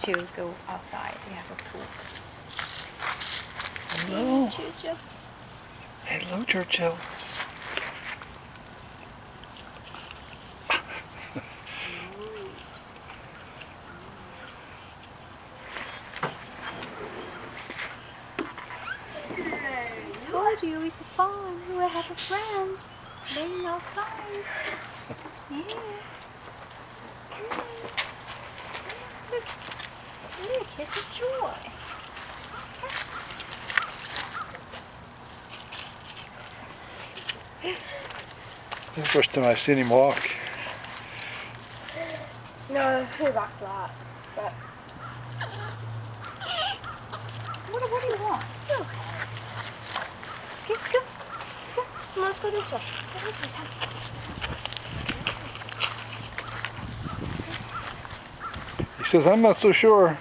to go outside. We have a pool. Hello. Churchill. Hello, Churchill. I told you it's fun. We will have a friend playing outside. Yeah. Look, it's a joy. This is the first time I've seen him walk. No, he walks a lot, but... What do you want? Go. Okay, go. Go. Come on, let's go this way. Go this way, come. He says, I'm not so sure.